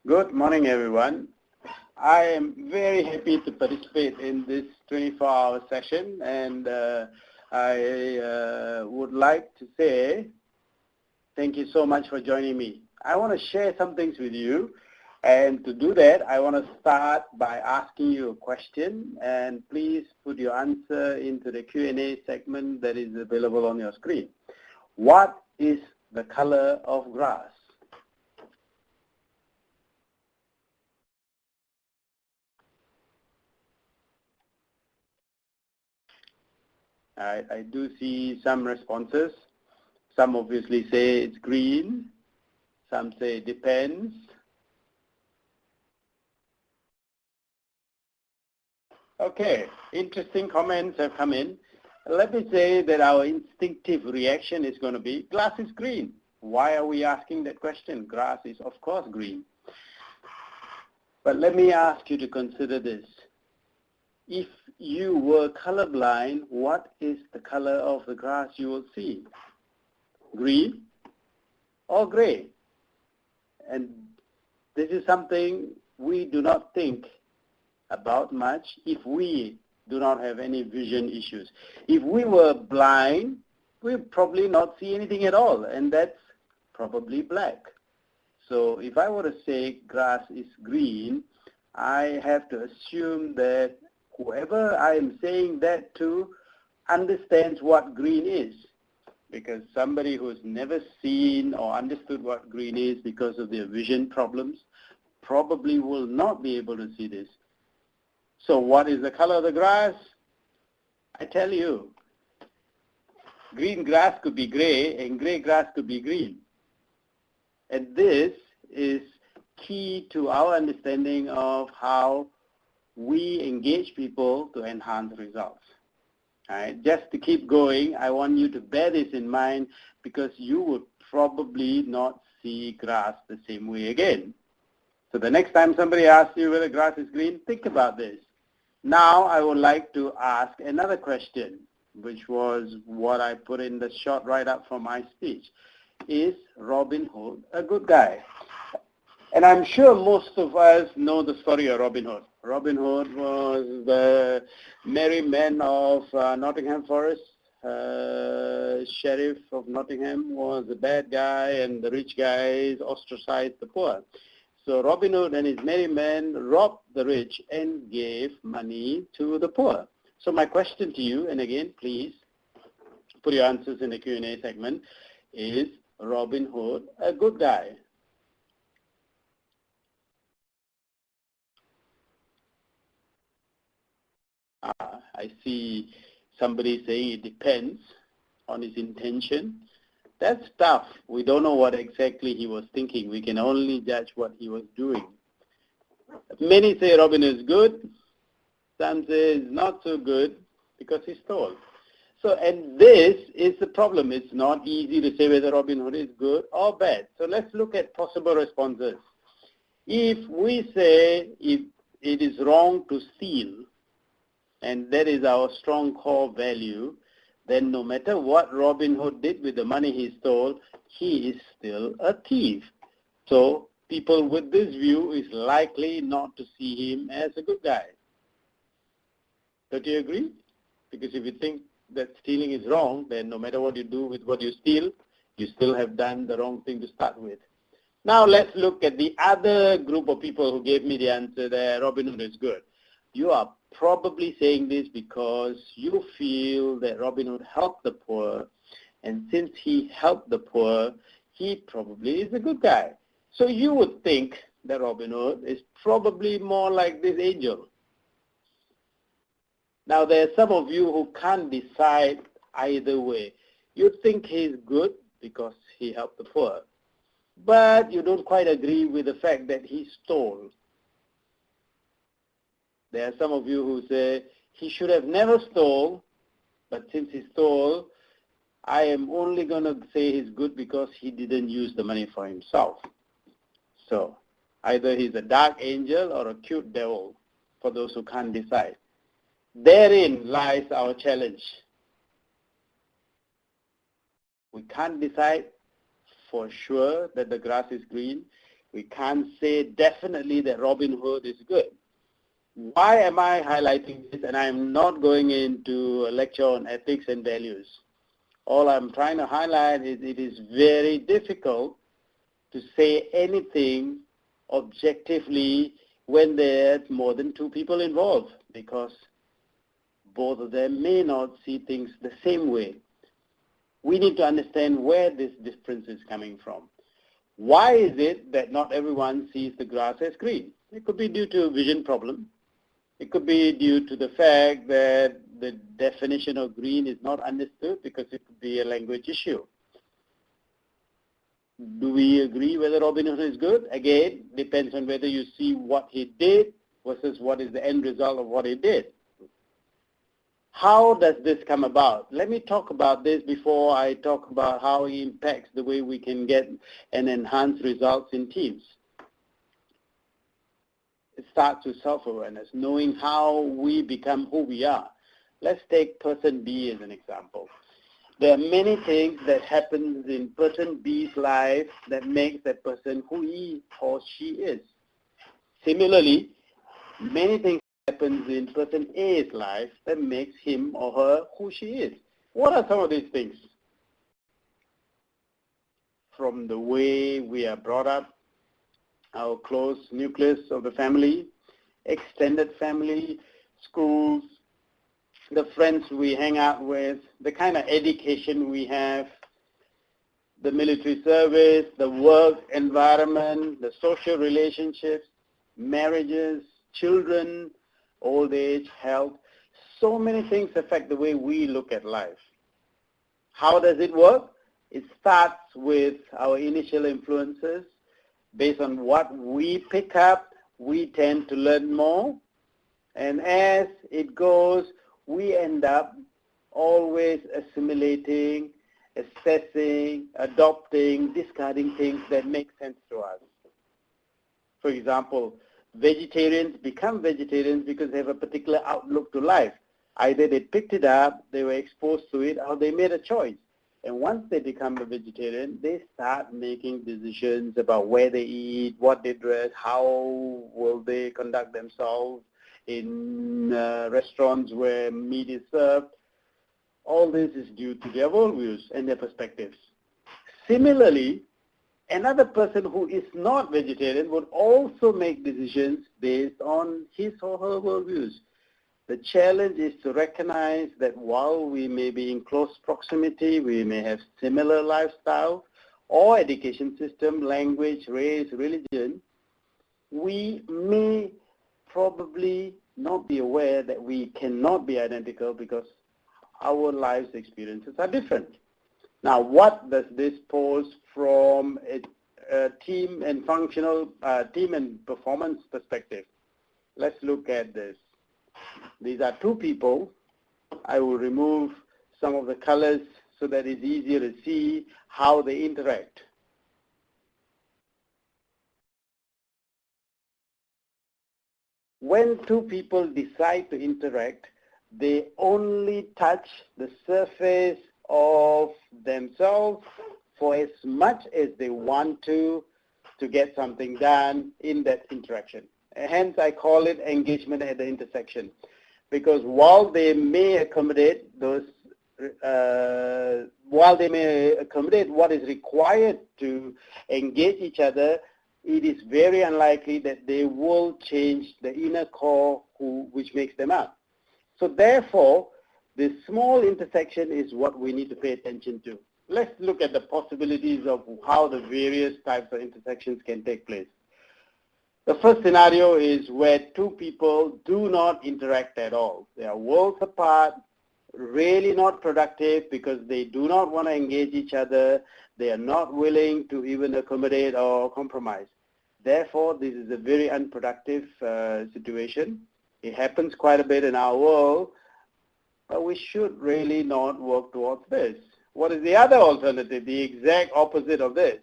Good morning, everyone. I am very happy to participate in this 24-hour session, and I would like to say thank you so much for joining me. I want to share some things with you, and to do that, I want to start by asking you a question, and please put your answer into the Q&A segment that is available on your screen. What is the color of grass? I do see some responses. Some obviously say it's green. Some say it depends. Okay, interesting comments have come in. Let me say that our instinctive reaction is going to be, grass is green. Why are we asking that question? Grass is, of course, green. But let me ask you to consider this. If you were colorblind, what is the color of the grass you will see? Green or gray? And this is something we do not think about much if we do not have any vision issues. If we were blind, we'd probably not see anything at all, and that's probably black. So if I were to say grass is green, I have to assume that whoever I am saying that to understands what green is, because somebody who's never seen or understood what green is because of their vision problems probably will not be able to see this. So what is the color of the grass? I tell you, green grass could be gray and gray grass could be green. And this is key to our understanding of how we engage people to enhance results. All right, just to keep going, I want you to bear this in mind because you would probably not see grass the same way again. So the next time somebody asks you whether grass is green, think about this. Now I would like to ask another question, which was what I put in the short write-up from my speech. Is Robin Hood a good guy? And I'm sure most of us know the story of Robin Hood. Robin Hood was the merry man of Nottingham Forest. Sheriff of Nottingham was the bad guy, and the rich guys ostracized the poor. So Robin Hood and his merry men robbed the rich and gave money to the poor. So my question to you, and again, please put your answers in the Q&A segment, is Robin Hood a good guy? I see somebody saying it depends on his intention. That's tough. We don't know what exactly he was thinking. We can only judge what he was doing. Many say Robin is good. Some say he's not so good because he stole. So, and this is the problem. It's not easy to say whether Robin Hood is good or bad. So let's look at possible responses. If we say if it is wrong to steal, and that is our strong core value, then no matter what Robin Hood did with the money he stole, he is still a thief. So people with this view is likely not to see him as a good guy. Don't you agree? Because if you think that stealing is wrong, then no matter what you do with what you steal, you still have done the wrong thing to start with. Now let's look at the other group of people who gave me the answer that Robin Hood is good. You are probably saying this because you feel that Robin Hood helped the poor, and since he helped the poor, he probably is a good guy. So you would think that Robin Hood is probably more like this angel. Now there are some of you who can't decide either way. You think he's good because he helped the poor, but you don't quite agree with the fact that he stole. There are some of you who say he should have never stole, but since he stole, I am only going to say he's good because he didn't use the money for himself. So either he's a dark angel or a cute devil, for those who can't decide. Therein lies our challenge. We can't decide for sure that the grass is green. We can't say definitely that Robin Hood is good. Why am I highlighting this? And I'm not going into a lecture on ethics and values. All I'm trying to highlight is it is very difficult to say anything objectively when there's more than two people involved, because both of them may not see things the same way. We need to understand where this difference is coming from. Why is it that not everyone sees the grass as green? It could be due to a vision problem. It could be due to the fact that the definition of green is not understood, because it could be a language issue. Do we agree whether Robin Hood is good? Again, depends on whether you see what he did versus what is the end result of what he did. How does this come about? Let me talk about this before I talk about how it impacts the way we can get and enhance results in teams. It starts with self-awareness, knowing how we become who we are. Let's take person B as an example. There are many things that happen in person B's life that makes that person who he or she is. Similarly, many things happen in person A's life that makes him or her who she is. What are some of these things? From the way we are brought up, our close nucleus of the family, extended family, schools, the friends we hang out with, the kind of education we have, the military service, the work environment, the social relationships, marriages, children, old age, health. So many things affect the way we look at life. How does it work? It starts with our initial influences. Based on what we pick up, we tend to learn more. And as it goes, we end up always assimilating, assessing, adopting, discarding things that make sense to us. For example, vegetarians become vegetarians because they have a particular outlook to life. Either they picked it up, they were exposed to it, or they made a choice. And once they become a vegetarian, they start making decisions about where they eat, what they dress, how will they conduct themselves in restaurants where meat is served. All this is due to their worldviews and their perspectives. Similarly, another person who is not vegetarian would also make decisions based on his or her worldviews. The challenge is to recognize that while we may be in close proximity, we may have similar lifestyles or education system, language, race, religion, we may probably not be aware that we cannot be identical because our lives experiences are different. Now, what does this pose from a team and team and performance perspective? Let's look at this. These are two people. I will remove some of the colors so that it's easier to see how they interact. When two people decide to interact, they only touch the surface of themselves for as much as they want to get something done in that interaction. Hence, I call it engagement at the intersection. Because while they may accommodate what is required to engage each other, it is very unlikely that they will change the inner core which makes them up. So therefore, this small intersection is what we need to pay attention to. Let's look at the possibilities of how the various types of intersections can take place. The first scenario is where two people do not interact at all. They are worlds apart, really not productive because they do not want to engage each other. They are not willing to even accommodate or compromise. Therefore, this is a very unproductive situation. It happens quite a bit in our world, but we should really not work towards this. What is the other alternative, the exact opposite of this?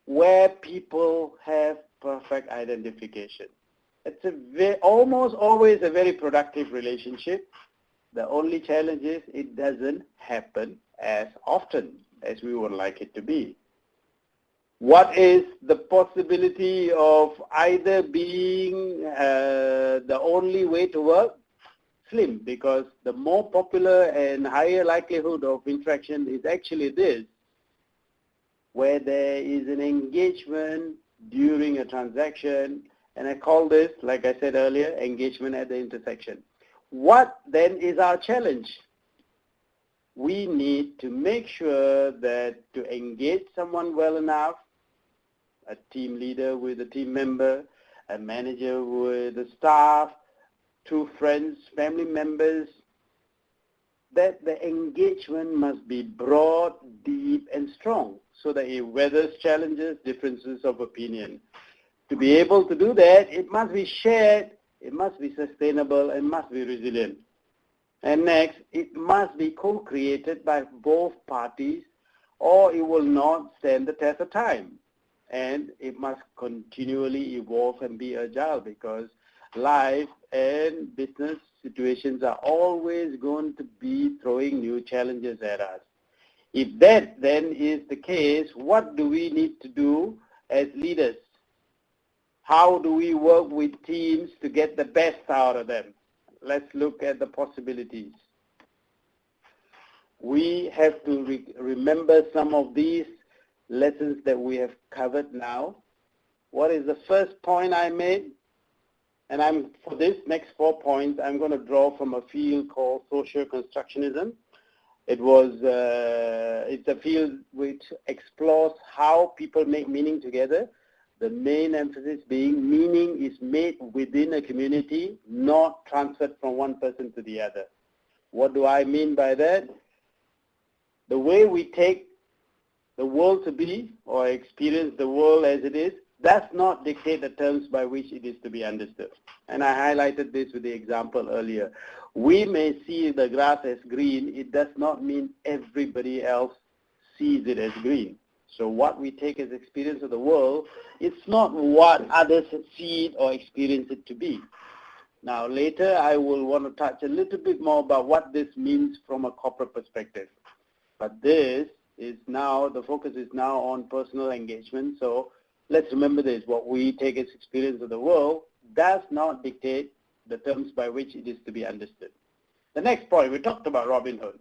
Where people have perfect identification. It's almost always a very productive relationship. The only challenge is it doesn't happen as often as we would like it to be. What is the possibility of either being the only way to work? Slim, because the more popular and higher likelihood of interaction is actually this, where there is an engagement during a transaction, and I call this, like I said earlier, engagement at the intersection. What then is our challenge? We need to make sure that to engage someone well enough, a team leader with a team member, a manager with the staff, two friends, family members, that the engagement must be broad, deep, and strong so that it weathers challenges, differences of opinion. To be able to do that, it must be shared, it must be sustainable, and must be resilient. And next, it must be co-created by both parties or it will not stand the test of time. And it must continually evolve and be agile because life and business situations are always going to be throwing new challenges at us. If that then is the case, what do we need to do as leaders? How do we work with teams to get the best out of them? Let's look at the possibilities. We have to remember some of these lessons that we have covered now. What is the first point I made? And for this next 4 points, I'm going to draw from a field called social constructionism. It's a field which explores how people make meaning together. The main emphasis being meaning is made within a community, not transferred from one person to the other. What do I mean by that? The way we take the world to be or experience the world as it is does not dictate the terms by which it is to be understood. And I highlighted this with the example earlier. We may see the grass as green. It does not mean everybody else sees it as green. So what we take as experience of the world, it's not what others see it or experience it to be. Now later I will want to touch a little bit more about what this means from a corporate perspective. But this is now, the focus is now on personal engagement. So let's remember this, what we take as experience of the world does not dictate the terms by which it is to be understood. The next point, we talked about Robin Hood.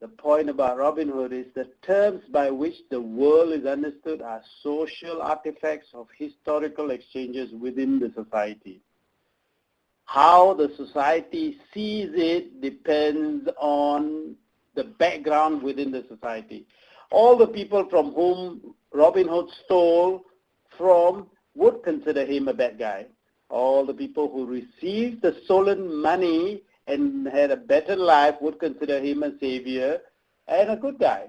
The point about Robin Hood is the terms by which the world is understood are social artifacts of historical exchanges within the society. How the society sees it depends on the background within the society. All the people from whom Robin Hood stole from would consider him a bad guy. All the people who received the stolen money and had a better life would consider him a savior and a good guy.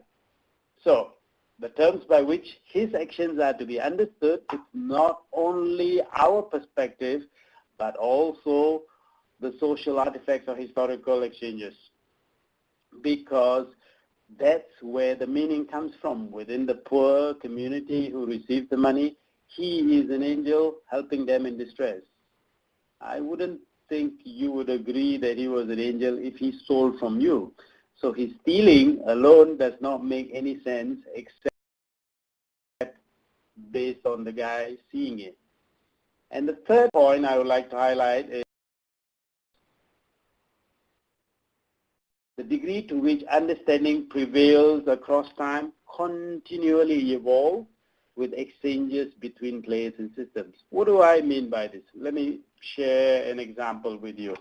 So the terms by which his actions are to be understood is not only our perspective, but also the social artifacts of historical exchanges. Because that's where the meaning comes from. Within the poor community who received the money, he is an angel helping them in distress. I wouldn't think you would agree that he was an angel if he stole from you. So his stealing alone does not make any sense except based on the guy seeing it. And the third point I would like to highlight is the degree to which understanding prevails across time continually evolve with exchanges between players and systems. What do I mean by this? Let me share an example with you.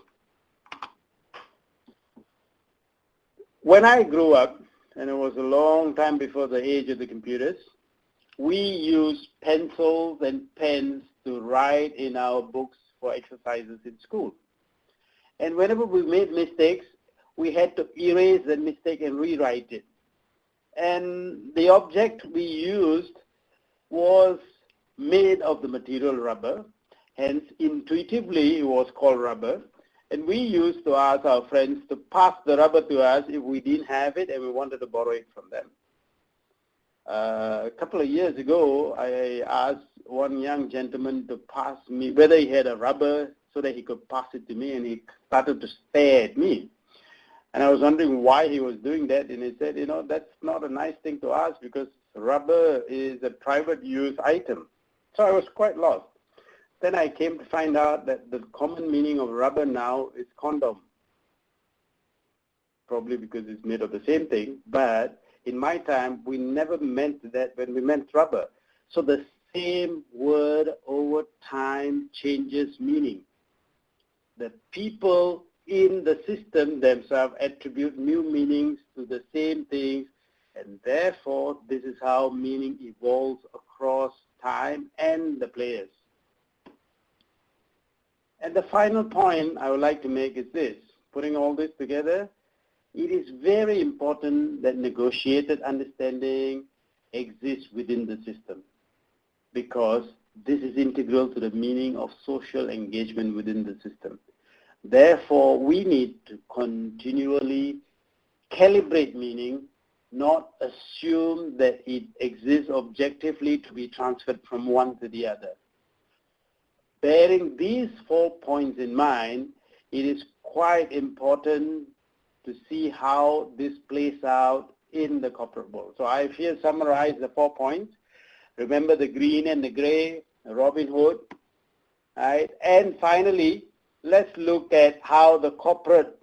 When I grew up, and it was a long time before the age of the computers, we used pencils and pens to write in our books for exercises in school. And whenever we made mistakes, we had to erase that mistake and rewrite it. And the object we used was made of the material rubber, hence intuitively it was called rubber. And we used to ask our friends to pass the rubber to us if we didn't have it and we wanted to borrow it from them. A couple of years ago, I asked one young gentleman to pass me, whether he had a rubber so that he could pass it to me, and he started to stare at me. And I was wondering why he was doing that, and he said, you know, that's not a nice thing to ask because rubber is a private use item. So I was quite lost. Then I came to find out that the common meaning of rubber now is condom. Probably because it's made of the same thing, but in my time, we never meant that when we meant rubber. So the same word over time changes meaning. The people in the system themselves attribute new meanings to the same things, and therefore this is how meaning evolves across time and the players. And the final point I would like to make is this. Putting all this together, it is very important that negotiated understanding exists within the system, because this is integral to the meaning of social engagement within the system. Therefore, we need to continually calibrate meaning, not assume that it exists objectively to be transferred from one to the other. Bearing these 4 points in mind, it is quite important to see how this plays out in the corporate world. So I've here summarized the 4 points. Remember the green and the gray, Robin Hood, right? And finally, let's look at how the corporate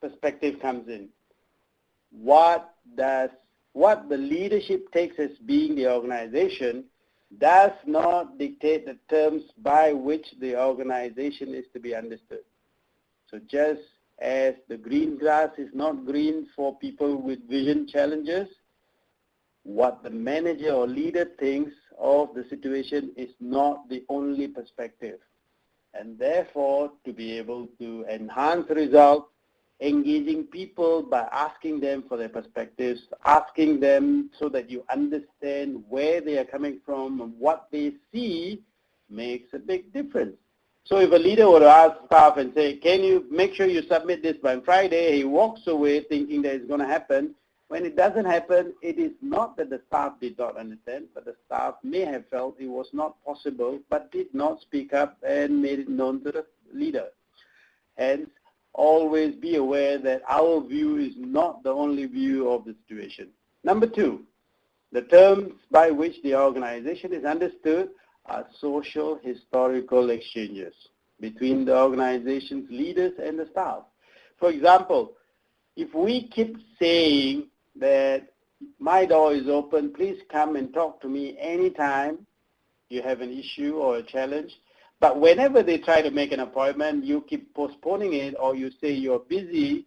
perspective comes in. What the leadership takes as being the organization does not dictate the terms by which the organization is to be understood. So just as the green grass is not green for people with vision challenges, what the manager or leader thinks of the situation is not the only perspective. And therefore, to be able to enhance results, engaging people by asking them for their perspectives, asking them so that you understand where they are coming from and what they see makes a big difference. So if a leader were to ask staff and say, can you make sure you submit this by Friday, he walks away thinking that it's going to happen. When it doesn't happen, it is not that the staff did not understand, but the staff may have felt it was not possible, but did not speak up and made it known to the leader. Hence, always be aware that our view is not the only view of the situation. Number 2, the terms by which the organization is understood are social historical exchanges between the organization's leaders and the staff. For example, if we keep saying that my door is open, please come and talk to me anytime you have an issue or a challenge, but whenever they try to make an appointment, you keep postponing it or you say you're busy,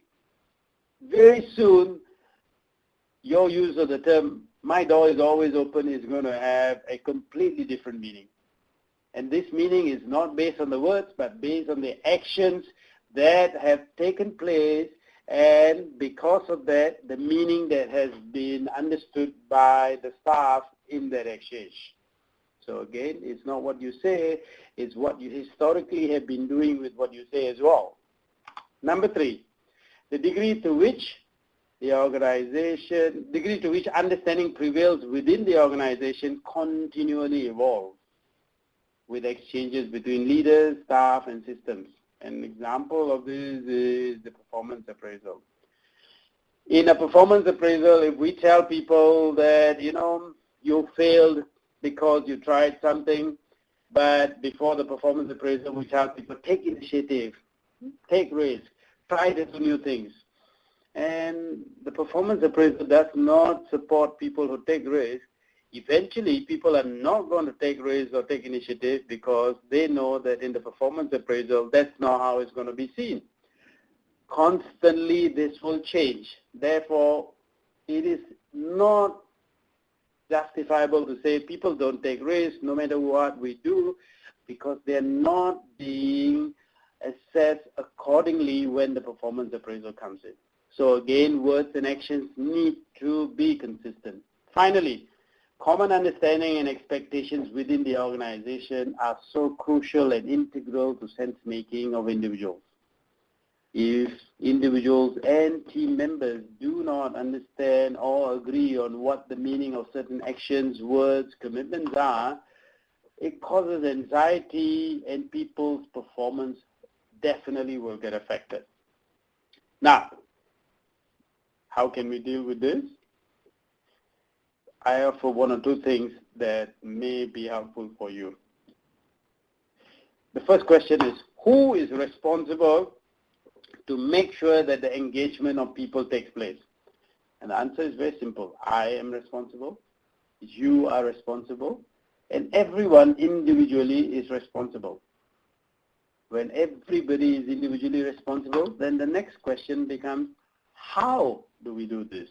very soon your use of the term, my door is always open, is going to have a completely different meaning. And this meaning is not based on the words, but based on the actions that have taken place, and because of that, the meaning that has been understood by the staff in that exchange. So again, it's not what you say, it's what you historically have been doing with what you say as well. Number 3, the degree to which understanding prevails within the organization continually evolves with exchanges between leaders, staff, and systems. An example of this is the performance appraisal. In a performance appraisal, if we tell people that, you failed because you tried something, but before the performance appraisal, we tell people, take initiative, take risk, try to do new things. And the performance appraisal does not support people who take risks. Eventually, people are not going to take risks or take initiative because they know that in the performance appraisal, that's not how it's going to be seen. Constantly, this will change. Therefore, it is not justifiable to say people don't take risks no matter what we do, because they're not being assessed accordingly when the performance appraisal comes in. So again, words and actions need to be consistent. Finally, common understanding and expectations within the organization are so crucial and integral to sense-making of individuals. If individuals and team members do not understand or agree on what the meaning of certain actions, words, commitments are, it causes anxiety and people's performance definitely will get affected. Now, how can we deal with this? I offer one or two things that may be helpful for you. The first question is, who is responsible to make sure that the engagement of people takes place? And the answer is very simple. I am responsible, you are responsible, and everyone individually is responsible. When everybody is individually responsible, then the next question becomes, how do we do this?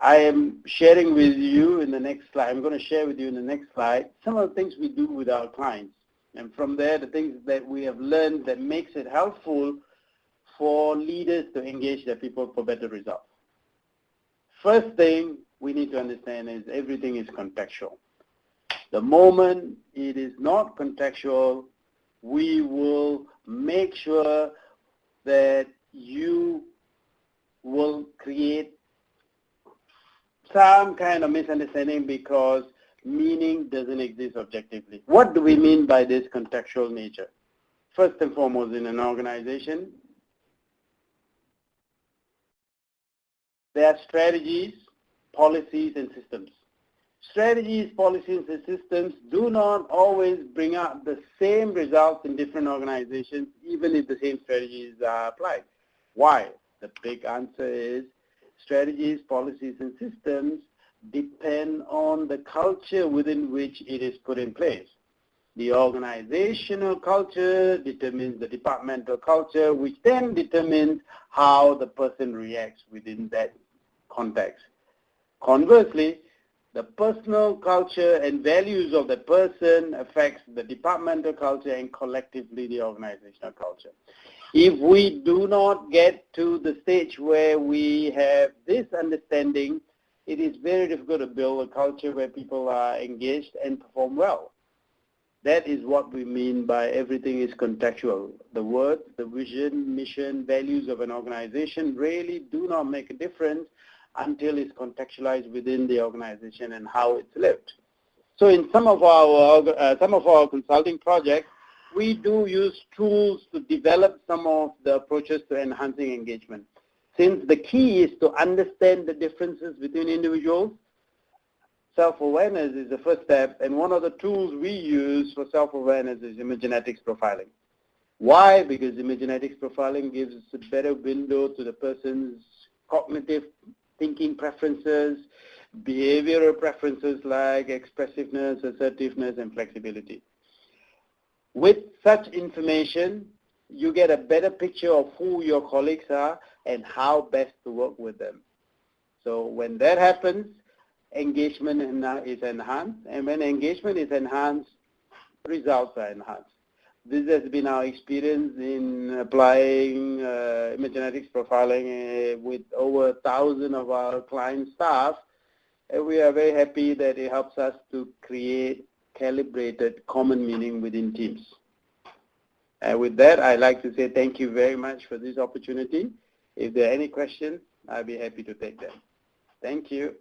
I am sharing with you in the next slide, I'm going to share with you in the next slide some of the things we do with our clients. And from there, the things that we have learned that makes it helpful for leaders to engage their people for better results. First thing we need to understand is everything is contextual. The moment it is not contextual, we will make sure that you will create some kind of misunderstanding because meaning doesn't exist objectively. What do we mean by this contextual nature? First and foremost, in an organization, there are strategies, policies, and systems. Strategies, policies, and systems do not always bring out the same results in different organizations, even if the same strategies are applied. Why? The big answer is strategies, policies, and systems depend on the culture within which it is put in place. The organizational culture determines the departmental culture, which then determines how the person reacts within that context. Conversely, the personal culture and values of the person affects the departmental culture and collectively the organizational culture. If we do not get to the stage where we have this understanding, it is very difficult to build a culture where people are engaged and perform well. That is what we mean by everything is contextual. The words, the vision, mission, values of an organization really do not make a difference until it's contextualized within the organization and how it's lived. So in some of our consulting projects, we do use tools to develop some of the approaches to enhancing engagement. Since the key is to understand the differences between individuals, self-awareness is the first step, and one of the tools we use for self-awareness is Emergenetics profiling. Why? Because Emergenetics profiling gives us a better window to the person's cognitive thinking preferences, behavioral preferences like expressiveness, assertiveness, and flexibility. With such information, you get a better picture of who your colleagues are and how best to work with them. So when that happens, engagement is enhanced, and when engagement is enhanced, results are enhanced. This has been our experience in applying Emergenetics profiling with over 1,000 of our client staff, and we are very happy that it helps us to create calibrated common meaning within teams. And with that, I'd like to say thank you very much for this opportunity. If there are any questions, I'll be happy to take them. Thank you.